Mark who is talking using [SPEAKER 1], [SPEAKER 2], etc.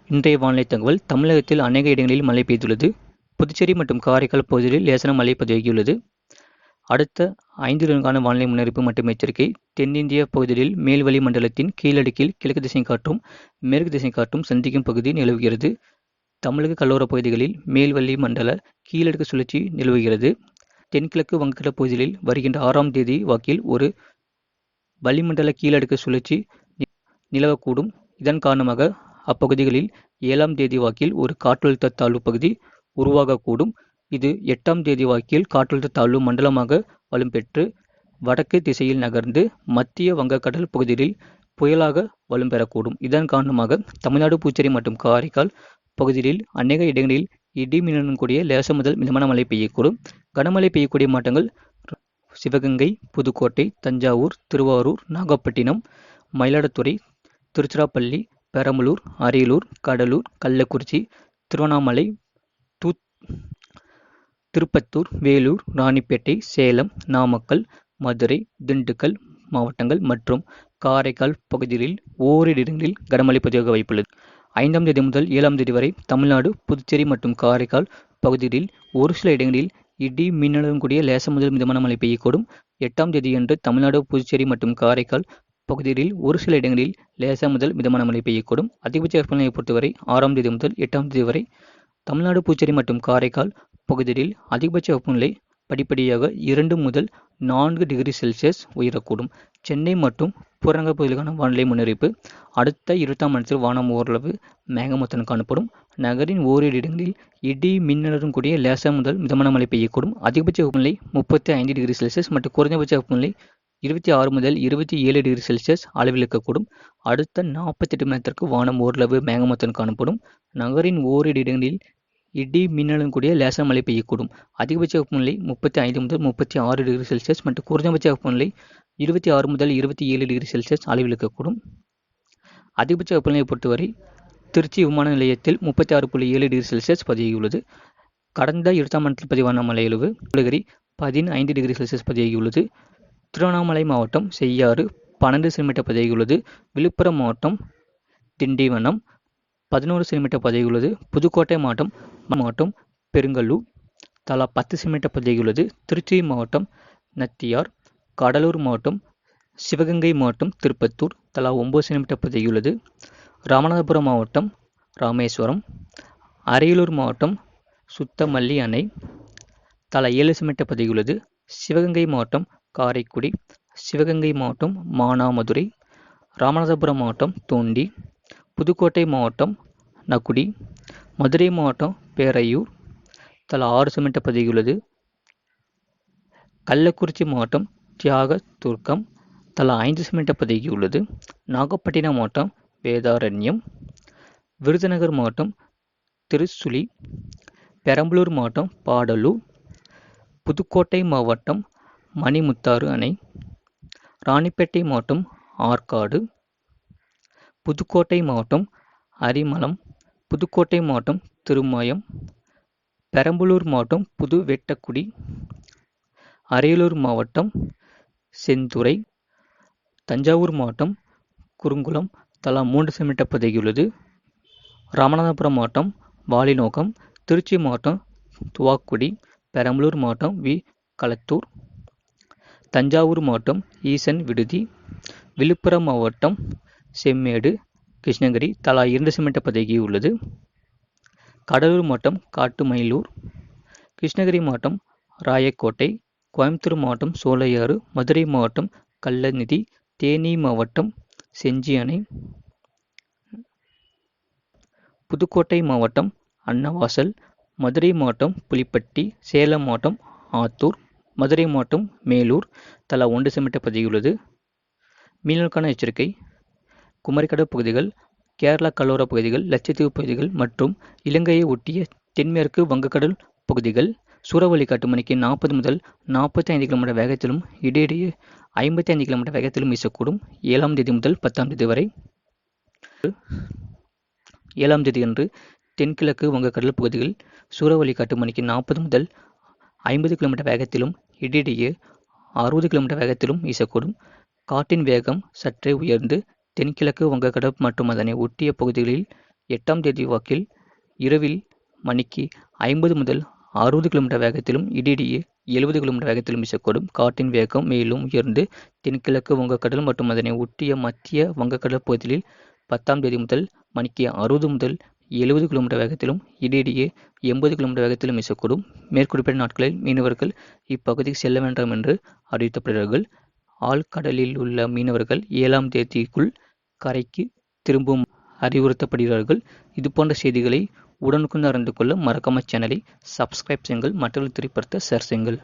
[SPEAKER 1] இன்றைய வானிலை தகவல். தமிழகத்தில் அநேக இடங்களில் மழை பெய்துள்ளது. புதுச்சேரி மற்றும் காரைக்கால் பகுதிகளில் லேசான மழை பதிவாகியுள்ளது. அடுத்த 5 தினங்களுக்கான வானிலை முன்னறிவிப்பு மற்றும் எச்சரிக்கை. தென்னிந்திய பகுதிகளில் மேல்வளி மண்டலத்தின் கீழடுக்கில் கிழக்கு திசை காற்றும் மேற்கு திசை காற்றும் சந்திக்கும் பகுதி நிலவுகிறது. தமிழக கடலோரப் பகுதிகளில் மேல்வளி மண்டல கீழடுக்கு சுழற்சி நிலவுகிறது. தென்கிழக்கு வங்கக்கடல் பகுதிகளில் வருகின்ற 6ஆம் தேதி வாக்கில் ஒரு வளிமண்டல கீழடுக்கு சுழற்சி நிலவக்கூடும். இதன் காரணமாக அப்பகுதிகளில் 7ஆம் தேதி வாக்கில் ஒரு காற்றழுத்த தாழ்வு பகுதி உருவாகக்கூடும். இது 8ஆம் தேதி வாக்கில் காற்றழுத்த தாழ்வு மண்டலமாக வலுப்பெற்று வடக்கு திசையில் நகர்ந்து மத்திய வங்கக்கடல் பகுதிகளில் புயலாக வலுப்பெறக்கூடும். இதன் காரணமாக தமிழ்நாடு, புதுச்சேரி மற்றும் காரைக்கால் பகுதிகளில் அநேக இடங்களில் இடி மின்னலுடன் கூடிய லேச முதல் மிதமான மழை பெய்யக்கூடும். கனமழை பெய்யக்கூடிய மாவட்டங்கள் சிவகங்கை, புதுக்கோட்டை, தஞ்சாவூர், திருவாரூர், நாகப்பட்டினம், மயிலாடுதுறை, திருச்சிராப்பள்ளி, பெரம்பலூர், அரியலூர், கடலூர், கள்ளக்குறிச்சி, திருவண்ணாமலை, திருப்பத்தூர், வேலூர், ராணிப்பேட்டை, சேலம், நாமக்கல், மதுரை, திண்டுக்கல் மாவட்டங்கள் மற்றும் காரைக்கால் பகுதிகளில் ஓரிரு இடங்களில் கனமழை பதிவாக வாய்ப்புள்ளது. 5ஆம் தேதி முதல் 7ஆம் தேதி வரை தமிழ்நாடு, புதுச்சேரி மற்றும் காரைக்கால் பகுதிகளில் ஒரு சில இடங்களில் இடி மின்னலுடன் கூடிய லேச முதல் மிதமான மழை பெய்யக்கூடும். 8ஆம் தேதியன்று தமிழ்நாடு, புதுச்சேரி மற்றும் காரைக்கால் பகுதிகளில் ஒரு சில இடங்களில் லேசா முதல் மிதமான மழை பெய்யக்கூடும். அதிகபட்ச வெப்பநிலையை பொறுத்தவரை 6ஆம் தேதி முதல் 8ஆம் தேதி வரை தமிழ்நாடு, புதுச்சேரி மற்றும் காரைக்கால் பகுதிகளில் அதிகபட்ச வெப்பநிலை படிப்படியாக 2 முதல் 4 டிகிரி செல்சியஸ் உயரக்கூடும். சென்னை மற்றும் புறநகர் பகுதிகளுக்கான வானிலை முன்னறிவிப்பு. அடுத்த 24 மணி நேரத்தில் வானம் ஓரளவு மேகமூட்டத்துடன் காணப்படும். நகரின் ஓரிரு இடங்களில் இடி மின்னலுடன் கூடிய லேசா முதல் மிதமான மழை பெய்யக்கூடும். அதிகபட்ச வெப்பநிலை 35 டிகிரி செல்சியஸ் மற்றும் குறைந்தபட்ச வெப்பநிலை 26 முதல் 27 டிகிரி செல்சியஸ் அளவில் இருக்கக்கூடும். அடுத்த 48 மணி நேரத்திற்கு வானம் ஓரளவு மேகமூட்டத்துடன் காணப்படும். நகரின் ஓரிரு இடங்களில் இடி மின்னலுடன் கூடிய லேசான மழை பெய்யக்கூடும். அதிகபட்ச வெப்பநிலை 35 முதல் 36 டிகிரி செல்சியஸ் மற்றும் குறைந்தபட்ச வெப்பநிலை 26 முதல் 27 டிகிரி செல்சியஸ் அளவில் இருக்கக்கூடும். அதிகபட்ச வெப்பநிலையை பொறுத்தவரை திருச்சி விமான நிலையத்தில் 36.7 டிகிரி செல்சியஸ் பதிவாகியுள்ளது. கடந்த 24 மணி நேரத்தில் பதிவான மழையளவு நீலகிரி 15 டிகிரி செல்சியஸ் பதிவாகியுள்ளது. திருவண்ணாமலை மாவட்டம் செய்யாறு 12 சென்டிமீட்டர் பதிவாகியுள்ளது. விழுப்புரம் மாவட்டம் திண்டிவனம் 11 சென்டிமீட்டர் பதிவாகியுள்ளது. புதுக்கோட்டை மாவட்டம் பெருங்கல்லூர் தலா 10 சென்டிமீட்டர் பதிவாகியுள்ளது. திருச்சி மாவட்டம் நத்தியார், கடலூர் மாவட்டம், சிவகங்கை மாவட்டம் திருப்பத்தூர் தலா 9 சென்டிமீட்டர் பதிவாகியுள்ளது. ராமநாதபுரம் மாவட்டம் ராமேஸ்வரம், அரியலூர் மாவட்டம் சுத்தமல்லி அணை தலா 7 சென்டிமீட்டர் பதிவாகியுள்ளது. சிவகங்கை மாவட்டம் காரைக்குடி, சிவகங்கை மாவட்டம் மானாமதுரை, ராமநாதபுரம் மாவட்டம் தோண்டி, புதுக்கோட்டை மாவட்டம் நகுடி, மதுரை மாவட்டம் பேரையூர் தலா 6 சென்டிமீட்டர் பதிவாகியுள்ளது. கள்ளக்குறிச்சி மாவட்டம் தியாகதுர்கம் தலா 5 சென்டிமீட்டர் பதிவாகியுள்ளது. நாகப்பட்டினம் மாவட்டம் வேதாரண்யம், விருதுநகர் மாவட்டம் திருச்சுழி, பெரம்பலூர் மாவட்டம் பாடலூர், புதுக்கோட்டை மாவட்டம் மணிமுத்தாறு அணை, ராணிப்பேட்டை மாவட்டம் ஆற்காடு, புதுக்கோட்டை மாவட்டம் அரிமளம், புதுக்கோட்டை மாவட்டம் திருமயம், பெரம்பலூர் மாவட்டம் புதுவெட்டக்குடி, அரியலூர் மாவட்டம் செந்துறை, தஞ்சாவூர் மாவட்டம் குறுங்குளம் தலா 3 சென்டிமீட்டர் பதிவாகியுள்ளது. ராமநாதபுரம் மாவட்டம் வாலிநோக்கம், திருச்சி மாவட்டம் துவாக்குடி, பெரம்பலூர் மாவட்டம் வி களத்தூர், தஞ்சாவூர் மாவட்டம் ஈசன் விடுதி, விழுப்புரம் மாவட்டம் செம்மேடு, கிருஷ்ணகிரி தலா 2 சென்டிமீட்டர் பதிவாகியுள்ளது. கடலூர் மாவட்டம் காட்டுமயிலூர், கிருஷ்ணகிரி மாவட்டம் ராயக்கோட்டை, கோயம்புத்தூர் மாவட்டம் சோலையாறு, மதுரை மாவட்டம் கள்ளநிதி, தேனி மாவட்டம் செஞ்சி அணை, புதுக்கோட்டை மாவட்டம் அன்னவாசல், மதுரை மாவட்டம் புலிப்பட்டி, சேலம் மாவட்டம் ஆத்தூர், மதுரை மாவட்டம் மேலூர் தலா 1 சென்டிமீட்டர் பதிவாகியுள்ளது. மீனவர்களுக்கான எச்சரிக்கை. குமரிக்கடல் பகுதிகள், கேரளா கடலோர பகுதிகள், லட்சத்தீவு பகுதிகள் மற்றும் இலங்கையை ஒட்டிய தென்மேற்கு வங்கக்கடல் பகுதிகள் சூறாவளி காற்று மணிக்கு 40 முதல் 45 கிலோமீட்டர் வேகத்திலும் இடையிடையே 55 கிலோமீட்டர் வேகத்திலும் வீசக்கூடும். 7ஆம் தேதி முதல் 10ஆம் தேதி வரை. 7ஆம் தேதியன்று தென்கிழக்கு வங்கக்கடல் பகுதிகளில் சூறாவளி காற்று மணிக்கு 40 முதல் 50 கிலோமீட்டர் வேகத்திலும் இடையிடையே 60 கிலோமீட்டர் வேகத்திலும் வீசக்கூடும். காற்றின் வேகம் சற்றே உயர்ந்து தென்கிழக்கு வங்கக்கடல் மற்றும் அதனை ஒட்டிய பகுதிகளில் 8ஆம் தேதி வாக்கில் இரவில் மணிக்கு 50 முதல் 60 கிலோமீட்டர் வேகத்திலும் இடையிடையே 70 கிலோமீட்டர் வேகத்திலும் வீசக்கூடும். காற்றின் வேகம் மேலும் உயர்ந்து தென்கிழக்கு வங்கக்கடல் மற்றும் அதனை ஒட்டிய மத்திய வங்கக்கடல் பகுதிகளில் 10ஆம் தேதி முதல் மணிக்கு 60 முதல் 70 கிலோமீட்டர் வேகத்திலும் இடையிடையே 80 கிலோமீட்டர் வேகத்திலும் வீசக்கூடும். மேற்குறிப்பிட்ட நாட்களில் மீனவர்கள் இப்பகுதிக்கு செல்ல வேண்டாம் என்று அறிவிக்கப்படுகிறார்கள். ஆழ்கடலில் உள்ள மீனவர்கள் 7ஆம் தேதிக்குள் கரைக்கு திரும்பவும் அறிவுறுத்தப்படுகிறார்கள். இதுபோன்ற செய்திகளை உடனுக்குடன் அறிந்து கொள்ள மறக்காம சேனலை சப்ஸ்கிரைப் செய்யுங்கள். மற்றவர்கள் தெரியப்படுத்த ஷேர் செய்யுங்கள்.